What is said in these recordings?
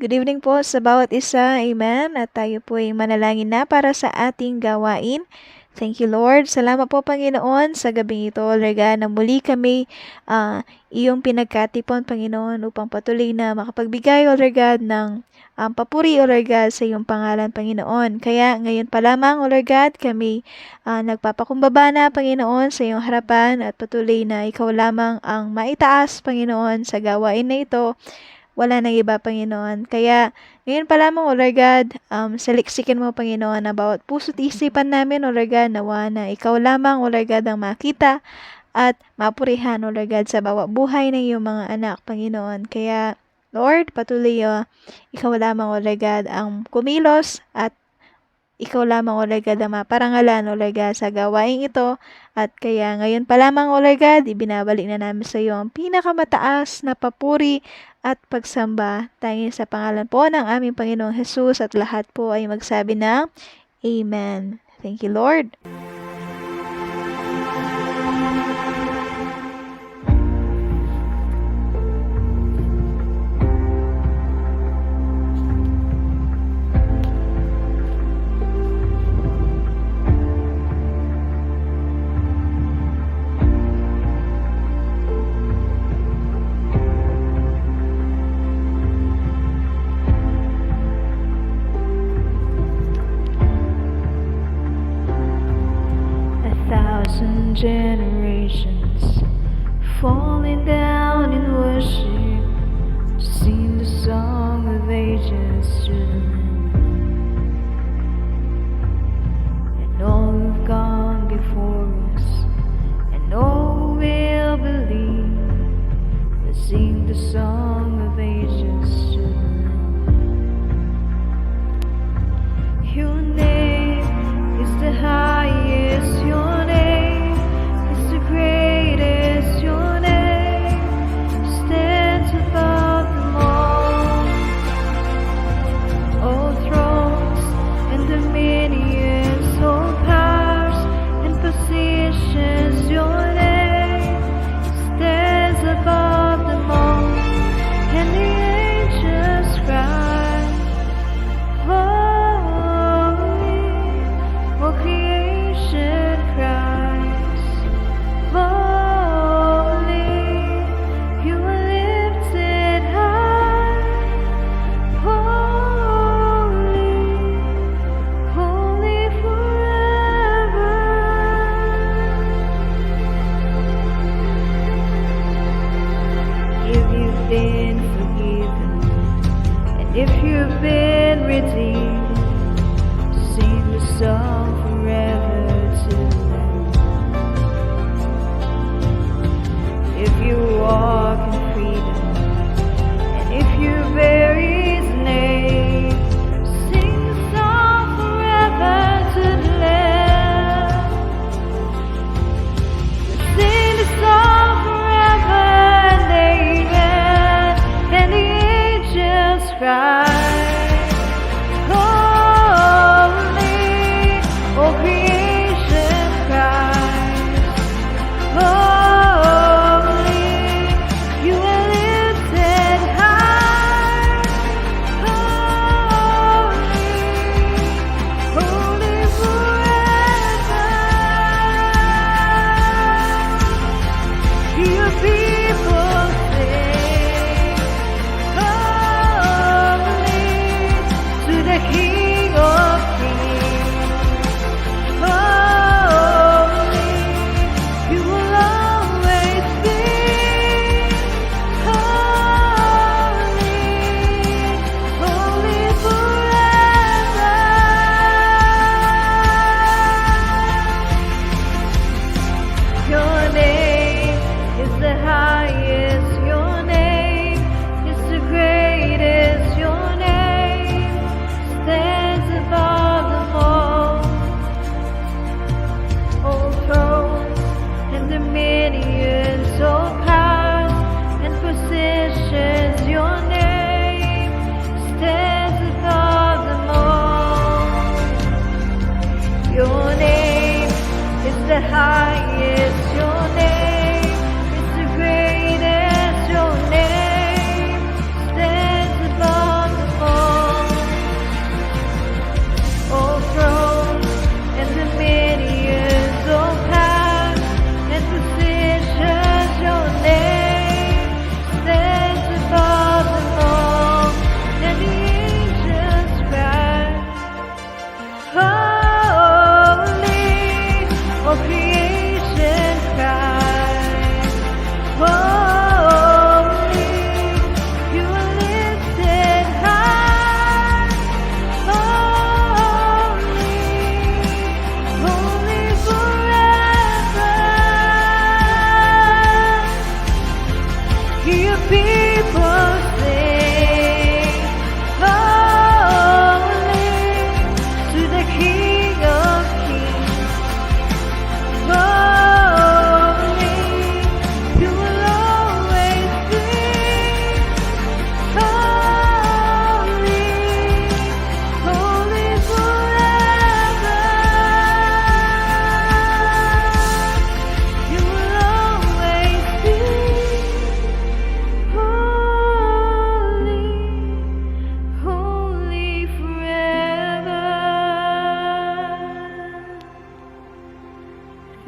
Good evening po sa bawat isa. Amen. At tayo po ay manalangin na para sa ating gawain. Thank you, Lord. Salamat po, Panginoon, sa gabing ito, Lord God, na muli kami iyong pinagkatipon, Panginoon, upang patuloy na makapagbigay, Lord God, ng papuri, Lord God, sa iyong pangalan, Panginoon. Kaya ngayon pa lamang, Lord God, kami nagpapakumbaba na, Panginoon, sa iyong harapan at patuloy na ikaw lamang ang maitaas, Panginoon, sa gawain na ito. Wala nang iba, Panginoon. Kaya, ngayon pa lamang, O Lord God, saliksikin mo, Panginoon, na bawat puso't isipan namin, O Lord God, nawa na ikaw lamang, O Lord God, ang makita at mapurihan, O Lord God, sa bawat buhay ng iyong mga anak, Panginoon. Kaya, Lord, patuloy, ikaw lamang, O Lord God, ang kumilos at ikaw lamang, O Lord God, ang maparangalan, O Lord God, sa gawain ito. At kaya ngayon pa lamang, O Lord God, ibinabalik na namin sa iyo ang pinakamataas na papuri at pagsamba. Tanging sa pangalan po ng aming Panginoong Jesus at lahat po ay magsabi ng Amen. Thank you, Lord. Generations falling down in worship to sing the song of ages to the Lamb. And all who've gone before us and all who will believe will sing the song of ages to the Lamb. Your name is the highest, your name greatest, your name stands above them all. All thrones and dominions, all powers and positions, your name stands above them all. And the angels cry, holy, all creation cries. If you've been redeemed, sing the song forever to them. If you walk in freedom, and if you bear His name, sing the song forever to the Lamb. Sing the song forever and amen, and the angels cry. The highest, your name is the greatest, your name stands above them all.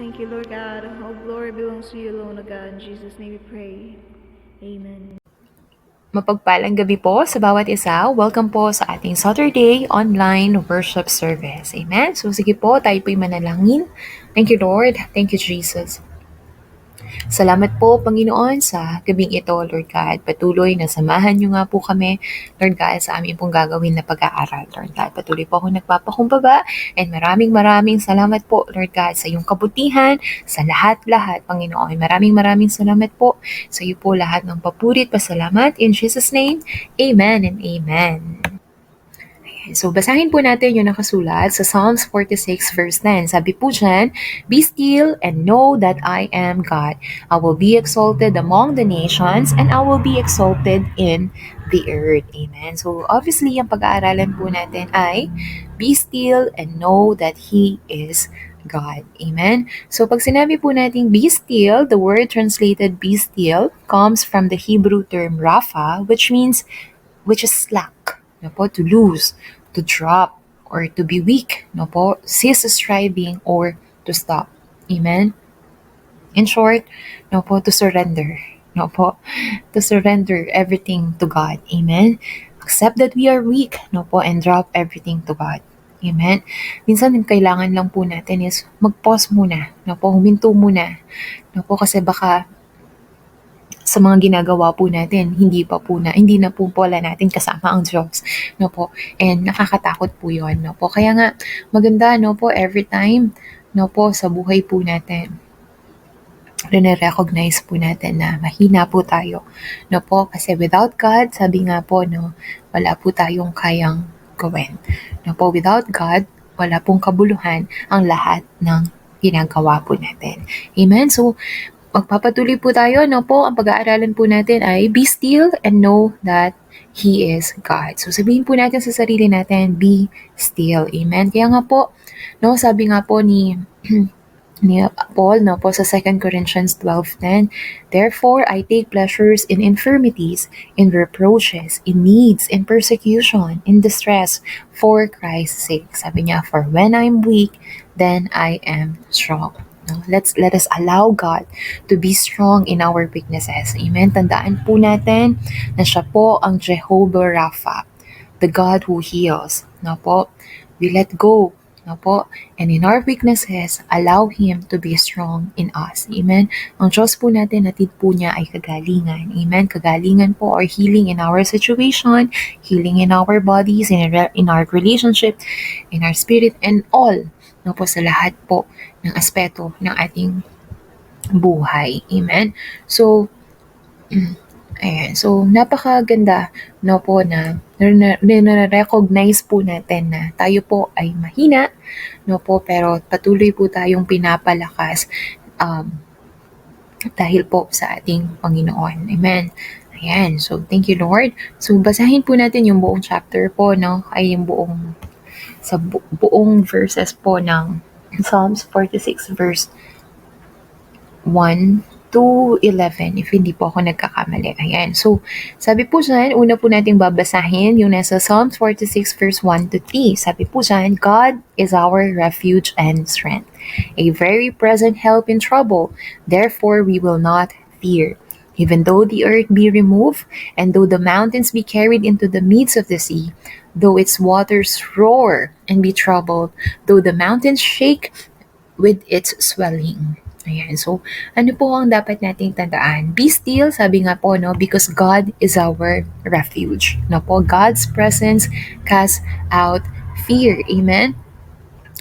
Thank you, Lord God. All glory belongs to you alone, O God. In Jesus' name we pray. Amen. Mapagpalang gabi po sa bawat isa. Welcome po sa ating Saturday online worship service. Amen? So sige po, tayo po'y manalangin. Thank you, Lord. Thank you, Jesus. Salamat po, Panginoon, sa gabing ito, Lord God. Patuloy na samahan niyo nga po kami, Lord God, sa aming pong gagawin na pag-aaral, Lord God. Patuloy po ako nagpapakumbaba and maraming salamat po, Lord God, sa iyong kabutihan, sa lahat-lahat, Panginoon. Maraming salamat po sa iyo po lahat ng papurit, pasalamat. In Jesus' name, Amen and Amen. So, basahin po natin yung nakasulat sa Psalms 46 verse 10. Sabi po dyan, "Be still and know that I am God. I will be exalted among the nations and I will be exalted in the earth." Amen. So, obviously, ang pag-aaralan po natin ay be still and know that He is God. Amen. So, pag sinabi po natin be still, the word translated be still comes from the Hebrew term rapha, which is slack, no po, to lose, to drop, or to be weak, no po, cease striving or to stop. Amen. In short, no po, to surrender, no po, to surrender everything to God. Amen. Accept that we are weak, no po, and drop everything to God. Amen. Minsan yung kailangan lang po natin is mag-pause muna, no po, huminto muna, no po, kasi baka sa mga ginagawa po natin, hindi na po pala natin kasama ang Diyos, no po. And nakakatakot po 'yon, no po. Kaya nga maganda, no po, every time, no po, sa buhay po natin, recognize po natin na mahina po tayo, no po, kasi without God, sabi nga po, no, wala po tayong kayang gawin, no po. Without God, wala pong kabuluhan ang lahat ng ginagawa po natin. Amen. So, magpapatuloy po tayo, no po, ang pag-aaralan po natin ay be still and know that He is God. So sabihin po natin sa sarili natin, be still. Amen. Kaya nga po, no, sabi nga po ni Paul, no po, sa 2 Corinthians 12:10, "Therefore I take pleasures in infirmities, in reproaches, in needs, in persecution, in distress, for Christ's sake." Sabi niya, "For when I'm weak, then I am strong." No? Let us allow God to be strong in our weaknesses. Amen. Tandaan po natin na siya po ang Jehovah Rapha, the God who heals. No po? We let go. No po? And in our weaknesses, allow Him to be strong in us. Amen. Ang Diyos po natin, natid po niya ay kagalingan. Amen. Kagalingan po or healing in our situation, healing in our bodies, in our relationship, in our spirit, and all. No po, sa lahat po ng aspeto ng ating buhay. Amen. So, ayan. So, napakaganda, no po, na recognize po natin na tayo po ay mahina, no po, pero patuloy po tayong pinapalakas dahil po sa ating Panginoon. Amen. Ayan. So, thank you, Lord. So, basahin po natin yung buong chapter po, no? Ay, yung buong verses po ng Psalms 46 verse 1 to 11, if hindi po ako nagkakamali. Ayan. So, sabi po dyan, una po nating babasahin yung nasa Psalms 46 verse 1 to 3. Sabi po dyan, "God is our refuge and strength, a very present help in trouble. Therefore, we will not fear. Even though the earth be removed, and though the mountains be carried into the midst of the sea, though its waters roar and be troubled, though the mountains shake with its swelling." Ayan. So, ano po ang dapat nating tandaan? Be still, sabi nga po, no, because God is our refuge. No po, God's presence casts out fear. Amen?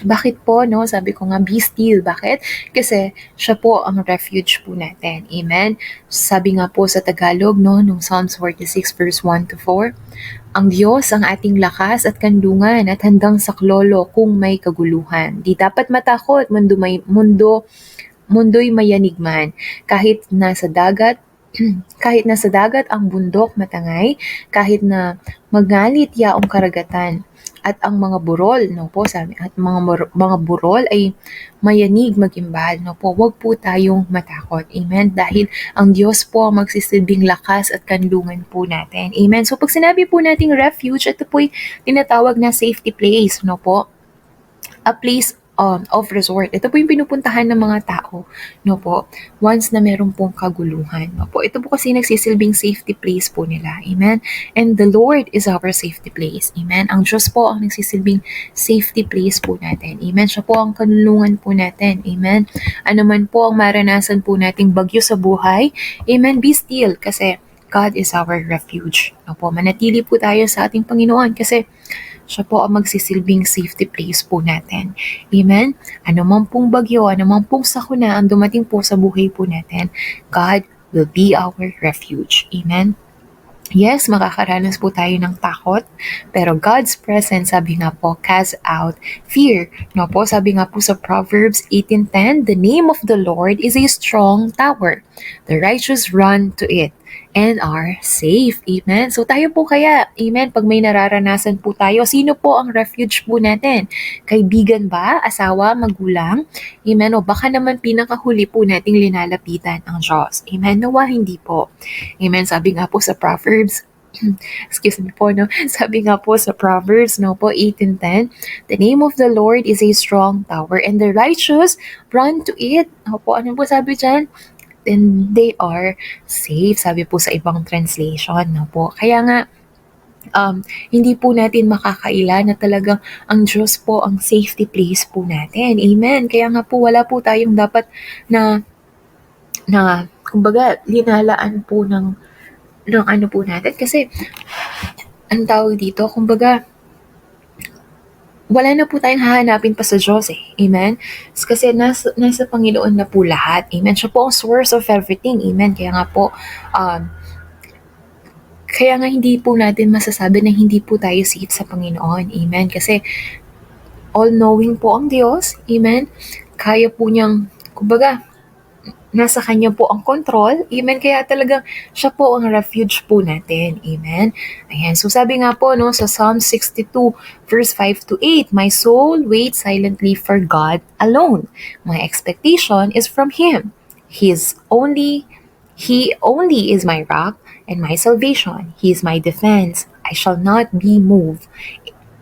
Bakit po, no? Sabi ko nga, be still. Bakit? Kasi siya po ang refuge po natin. Amen? Sabi nga po sa Tagalog, no, nung Psalms 46 verse 1 to 4, "Ang Diyos ang ating lakas at kandungan at handang saklolo kung may kaguluhan. Di dapat matakot, mundo'y mayanigman. Kahit nasa dagat ang bundok matangay, kahit na magalit yaong karagatan, at ang mga burol, no po, sabi, at mga burol ay mayanig magimbal, no po, wag po tayong matakot. Amen. Dahil ang Diyos po ang magsisilbing lakas at kanlungan po natin. Amen. So, pag sinabi po nating refuge, ito po'y tinatawag na safety place, no po. A place of resort. Ito po yung pinupuntahan ng mga tao, no po, once na meron pong kaguluhan, no po. Ito po kasi nagsisilbing safety place po nila. Amen? And the Lord is our safety place. Amen? Ang Diyos po ang nagsisilbing safety place po natin. Amen? Siya po ang kanlungan po natin. Amen? Ano man po ang maranasan po nating bagyo sa buhay, amen, be still kasi God is our refuge. No po, manatili po tayo sa ating Panginoon kasi siya po ang magsisilbing safety place po natin. Amen? Ano man pong bagyo, ano man pong sakuna ang dumating po sa buhay po natin, God will be our refuge. Amen? Yes, makakaranas po tayo ng takot, pero God's presence, sabi nga po, cast out fear. No po, sabi nga po sa Proverbs 18:10, the name of the Lord is a strong tower. The righteous run to it and are safe. Amen? So tayo po kaya, amen, pag may nararanasan po tayo, sino po ang refuge po natin? Kaibigan ba? Asawa? Magulang? Amen? O baka naman pinakahuli po nating linalapitan ang Diyos. Amen? Nawa hindi po. Amen? Sabi nga po sa Proverbs, excuse me po, no? Sabi nga po sa Proverbs, no po, 18:10, the name of the Lord is a strong tower and the righteous run to it. Opo, ano po sabi dyan? Then they are safe, sabi po sa ibang translation, no po. Kaya nga, hindi po natin makakaila na talagang ang Diyos po ang safety place po natin. Amen. Kaya nga po wala po tayong dapat na kumbaga linalaan po ng ano po natin kasi ang tawag dito, kumbaga wala na po tayong hahanapin pa sa Diyos eh. Amen? Kasi nasa Panginoon na po lahat. Amen? Siya po ang source of everything. Amen? Kaya nga po, kaya nga hindi po natin masasabi na hindi po tayo safe sa Panginoon. Amen? Kasi all-knowing po ang Diyos. Amen? Kaya po niyang, kumbaga, nasa Kanya po ang control. Amen? Kaya talagang siya po ang refuge po natin. Amen? Ayan. So sabi nga po no, sa Psalm 62 verse 5 to 8, my soul waits silently for God alone. My expectation is from Him. He only is my rock and my salvation. He is my defense. I shall not be moved.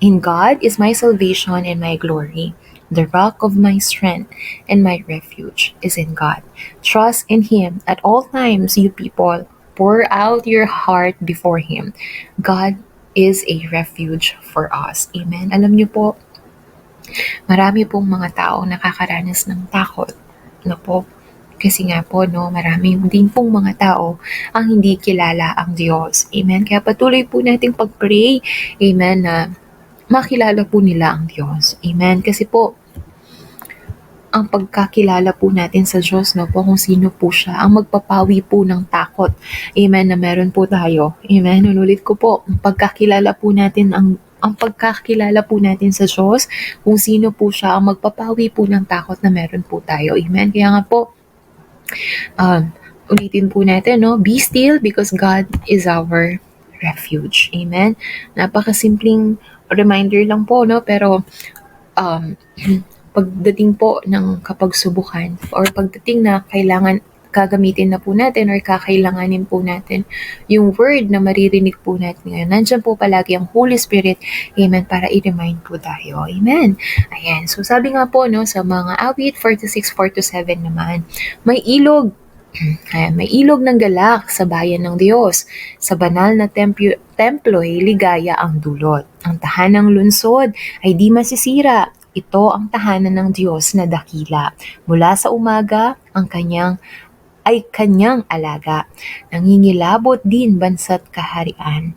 In God is my salvation and my glory. The rock of my strength and my refuge is in God. Trust in Him at all times, you people. Pour out your heart before Him. God is a refuge for us. Amen. Alam niyo po, marami pong mga tao nakakaranas ng takot. No po? Kasi nga po, no, marami din pong mga tao ang hindi kilala ang Diyos. Amen. Kaya patuloy po nating pag-pray. Amen. Na makilala po nila ang Diyos. Amen. Kasi po, ang pagkakilala po natin sa Diyos, no po, kung sino po siya, ang magpapawi po ng takot. Amen, na meron po tayo. Amen, unulit ko po, ang pagkakilala po natin, ang pagkakilala po natin sa Diyos, kung sino po siya, ang magpapawi po ng takot na meron po tayo. Amen, kaya nga po, ulitin po natin, no, be still because God is our refuge. Amen, napakasimpleng reminder lang po, no, pero, pagdating po ng kapagsubukan or pagdating na kailangan gagamitin na po natin or kakailanganin po natin yung word na maririnig po natin ngayon. Nandiyan po palagi ang Holy Spirit, amen, para i-remind po tayo. Amen. Ayan. So sabi nga po no, sa mga awit 46:4-7 naman, may ilog. Ayan, may ilog ng galak sa bayan ng Diyos. Sa banal na templo ay ligaya ang dulot. Ang tahanang lunsod ay di masisira. Ito ang tahanan ng Diyos na dakila. Mula sa umaga, ang kanyang alaga. Nangingilabot din bansa't kaharian.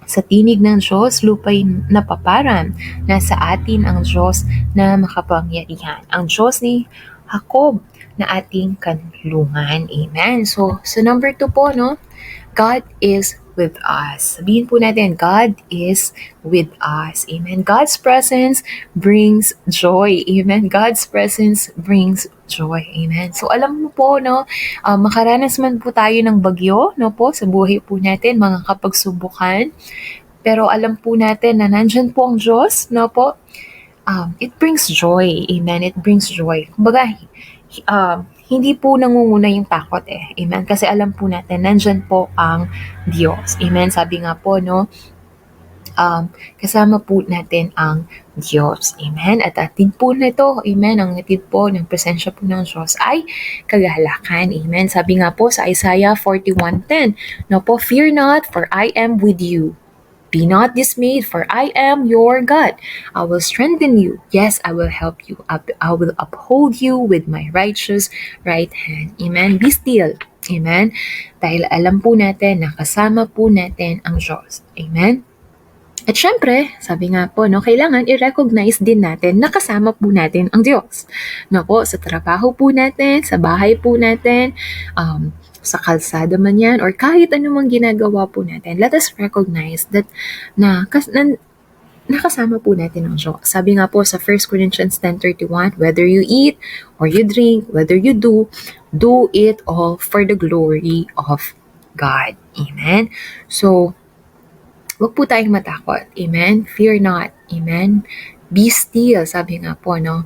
Sa tinig ng Diyos, lupa'y napaparan. Nasa atin ang Diyos na makapangyarihan. Ang Diyos ni Jacob na ating kanlungan. Amen. So number 2 po, no? God is with us. Sabihin po natin, God is with us. Amen. God's presence brings joy. Amen. God's presence brings joy. Amen. So alam mo po, no, makaranas man po tayo ng bagyo, no po, sa buhay po natin, mga kapagsubukan, pero alam po natin na nandyan po ang Diyos, no po, it brings joy. Amen. It brings joy. Kumbaga, hindi po nangunguna yung takot eh. Amen. Kasi alam po natin, nandyan po ang Diyos. Amen. Sabi nga po, no, kasama po natin ang Diyos. Amen? At atid po na ito, amen, ang atid po ng presensya po ng Diyos ay kagalakan. Amen? Sabi nga po sa Isaiah 41:10, no po, fear not, for I am with you. Be not dismayed, for I am your God. I will strengthen you. Yes, I will help you. I will uphold you with my righteous right hand. Amen? Be still. Amen? Dahil alam po natin na kasama po natin ang Diyos. Amen? At syempre, sabi nga po, no, kailangan i-recognize din natin na kasama po natin ang Diyos. No po, sa trabaho po natin, sa bahay po natin, sa kalsada man yan, or kahit anumang ginagawa po natin, let us recognize that nakasama po natin ang Diyos. Sabi nga po sa 1 Corinthians 10:31, whether you eat or you drink, whether you do it all for the glory of God. Amen? So, wag po tayong matakot. Amen? Fear not. Amen? Be still, sabi nga po, no?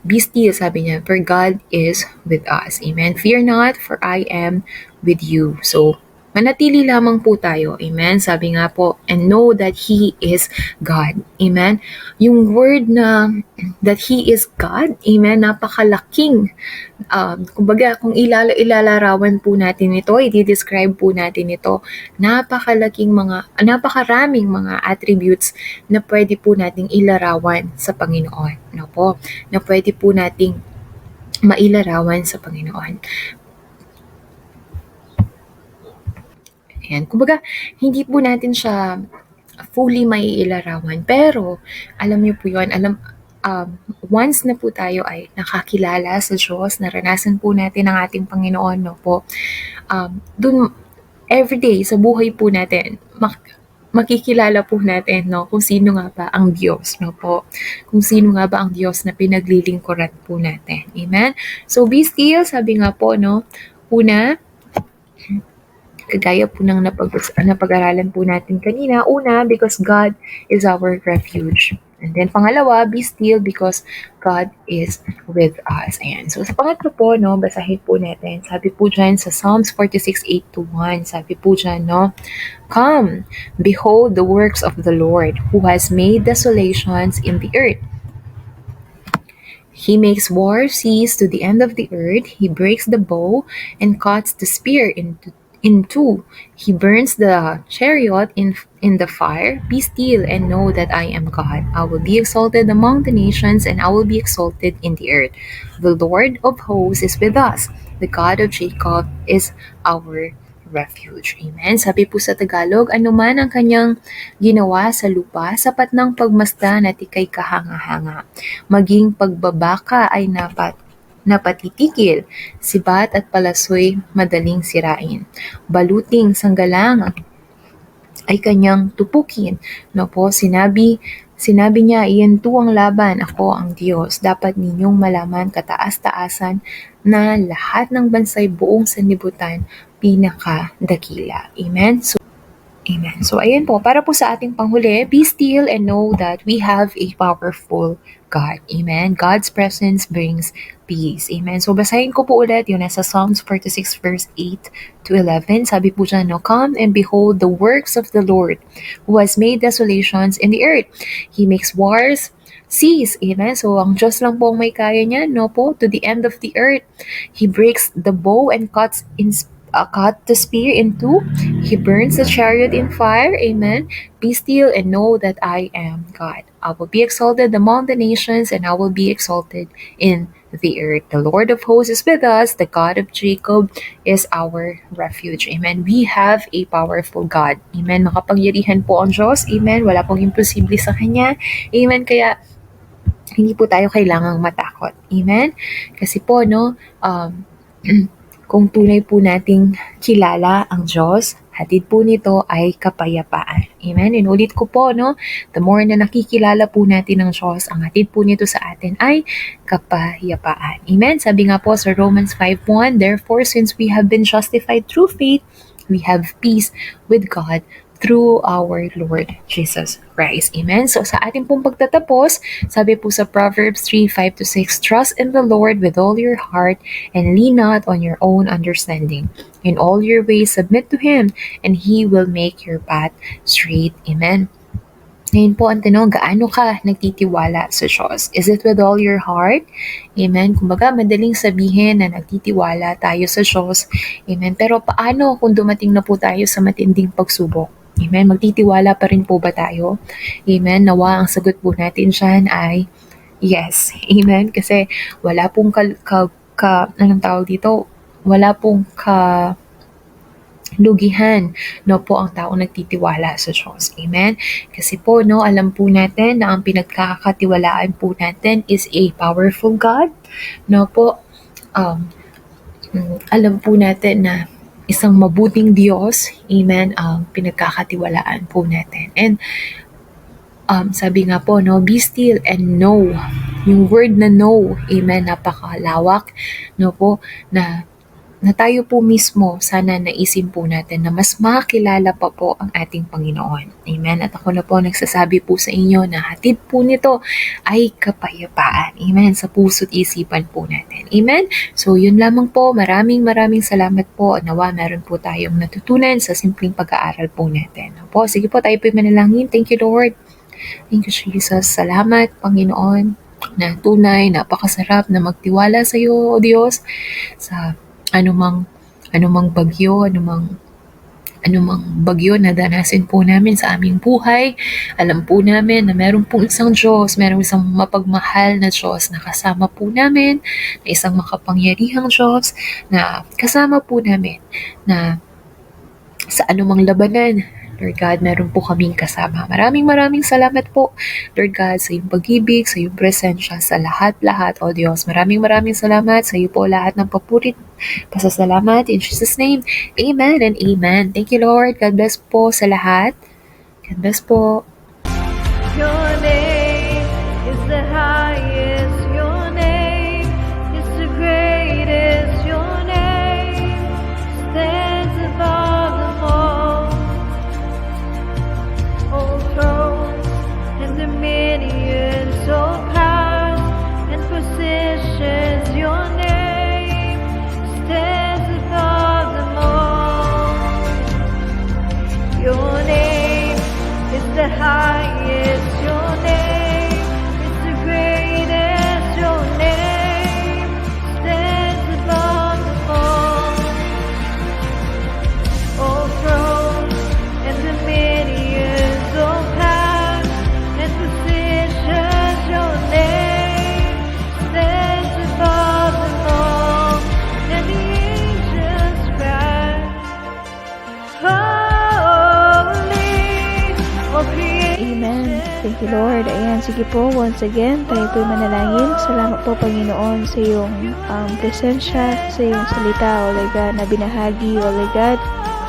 Be still, sabi niya, for God is with us. Amen? Fear not, for I am with you. So, manatili lamang po tayo. Amen? Sabi nga po, and know that He is God. Amen? Yung word na that He is God, amen, napakalaking. Kumbaga, kung ilalarawan po natin ito, i-describe po natin ito, napakaraming mga attributes na pwede po nating ilarawan sa Panginoon. No po? Na pwede po nating mailarawan sa Panginoon. Ayan. Kumbaga, hindi po natin siya fully maiilarawan. Pero, alam niyo po yun, once na po tayo ay nakakilala sa Diyos, naranasan po natin ang ating Panginoon, no po, dun, everyday, sa buhay po natin, makikilala po natin, no, kung sino nga ba ang Diyos, no po, kung sino nga ba ang Diyos na pinaglilingkuran po natin. Amen? So, be still, sabi nga po, no, una, kagaya po ng napag-aralan po natin kanina. Una, because God is our refuge. And then pangalawa, be still because God is with us. Ayan. So sa pangatlo po, no, basahin po natin. Sabi po dyan sa Psalms 46:8-1, sabi po dyan, no, come, behold the works of the Lord, who has made desolations in the earth. He makes war cease to the end of the earth. He breaks the bow and cuts the spear in two. He burns the chariot in the fire. Be still and know that I am God. I will be exalted among the nations, and I will be exalted in the earth. The Lord of hosts is with us. The God of Jacob is our refuge. Amen. Sabi po sa Tagalog, anuman ang kanyang ginawa sa lupa, sapat ng pagmasdan at ikay kahanga-hanga. Maging pagbabaka ay napatitikil, sibat at palasoy madaling sirain. Baluting sanggalang ay kanyang tupukin. No po, sinabi niya, iyan to ang laban, ako ang Diyos. Dapat ninyong malaman kataas-taasan na lahat ng bansay buong sanlibutan pinakadakila. Amen? Amen. So, ayan po. Para po sa ating panghuli, be still and know that we have a powerful God. Amen. God's presence brings peace. Amen. So, basahin ko po ulit yung nasa Psalms 46 verse 8-11. Sabi po dyan, no, come and behold the works of the Lord, who has made desolations in the earth. He makes wars cease. Amen. So, ang Diyos lang po ang may kaya niya, no po, to the end of the earth. He breaks the bow and cut the spear in two. He burns the chariot in fire. Amen. Be still and know that I am God. I will be exalted among the nations, and I will be exalted in the earth. The Lord of hosts is with us. The God of Jacob is our refuge. Amen. We have a powerful God. Amen. Makapangyarihan po ang Diyos. Amen. Wala pong imposible sa Kanya. Amen. Kaya hindi po tayo kailangang matakot. Amen. Kasi po, no, kung tunay po nating kilala ang Diyos, hatid po nito ay kapayapaan. Amen? Inulit ko po, no? The more na nakikilala po natin ang Diyos, ang hatid po nito sa atin ay kapayapaan. Amen? Sabi nga po sa Romans 5:1, therefore, since we have been justified through faith, we have peace with God through our Lord Jesus Christ. Amen? So sa ating pong pagtatapos, sabi po sa Proverbs 3:5-6, trust in the Lord with all your heart and lean not on your own understanding. In all your ways, submit to Him, and He will make your path straight. Amen. Ngayon po ang tanong, gaano ka nagtitiwala sa Diyos? Is it with all your heart? Amen. Kumbaga, madaling sabihin na nagtitiwala tayo sa Diyos. Amen. Pero paano kung dumating na po tayo sa matinding pagsubok? Amen. Magtitiwala pa rin po ba tayo? Amen. Nawa ang sagot po natin dyan ay yes. Amen. Kasi wala pong anong tawag dito? Wala pong lugihan, no po ang tao nagtitiwala sa Diyos. Amen? Kasi po, no, alam po natin na ang pinagkakatiwalaan po natin is a powerful God. No po, alam po natin na isang mabuting Diyos, amen, ang pinagkakatiwalaan po natin. And sabi nga po, no, be still and know. Yung word na know, amen, napakalawak, no po, na tayo po mismo, sana naisin po natin na mas makilala pa po ang ating Panginoon. Amen? At ako na po nagsasabi po sa inyo na hatid po nito ay kapayapaan. Amen? Sa puso't isipan po natin. Amen? So, yun lamang po. Maraming salamat po. Nawa, meron po tayong natutunan sa simpleng pag-aaral po natin. Po, sige po, tayo po manalangin. Thank you, Lord. Thank you, Jesus. Salamat, Panginoon, na tunay, napakasarap na magtiwala sa iyo, O Diyos, sa anumang bagyo, anumang bagyo na danasin po namin sa aming buhay. Alam po namin na meron pong isang Diyos, meron isang mapagmahal na Diyos na kasama po namin, na isang makapangyarihang Diyos na kasama po namin, na sa anumang labanan, Lord God, meron po kaming kasama. Maraming salamat po, Lord God, sa iyong pag-ibig, sa iyong presensya, sa lahat-lahat, O Diyos. Maraming salamat sa iyo po lahat ng papurit, pasasalamat. In Jesus' name, Amen and Amen. Thank you, Lord. God bless po sa lahat. God bless po. Your name is the highest. Your name is the greatest. Your name stands above them all. All thrones and dominions, all powers and positions. Your name stands above them all. Your name is the highest. Your name is the greatest. Your name stands above them all. All thrones and dominions, all powers and positions. Your name stands above them all. And the angels cry, holy, all creation. Amen. Thank you, Lord. Ayan, sige po, once again, tayo po'y manalangin. Salamat po, Panginoon, sa iyong presensya, sa iyong salita, O Lord God, na binahagi, O Lord God,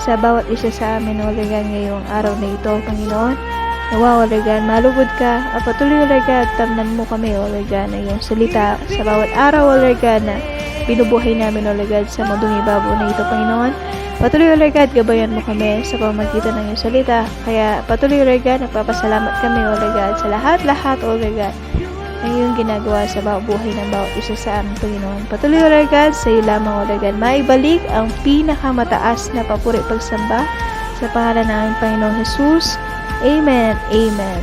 sa bawat isa sa amin, O Lord God, ngayong araw na ito, Panginoon. Nawa, O Lord God, malugod ka, at patuloy, O Lord God, tamnan mo kami, O Lord God, na iyong salita sa bawat araw, O Lord God, na binubuhay namin, O Lord God, sa mundong ibabaw na ito, Panginoon. Patuloy, O Lord God, gabayan mo kami sa pamamagitan ng iyong salita. Kaya patuloy, O Lord God, nagpapasalamat kami, O Lord God, sa lahat, O Lord God, na iyong ginagawa sa bawat buhay ng bawat isa sa amin, Panginoon. Patuloy, O Lord God, sa iyo lamang, O Lord God, maibalik ang pinakamataas na papuri pagsamba sa pangalan ng aming Panginoong Jesus. Amen. Amen.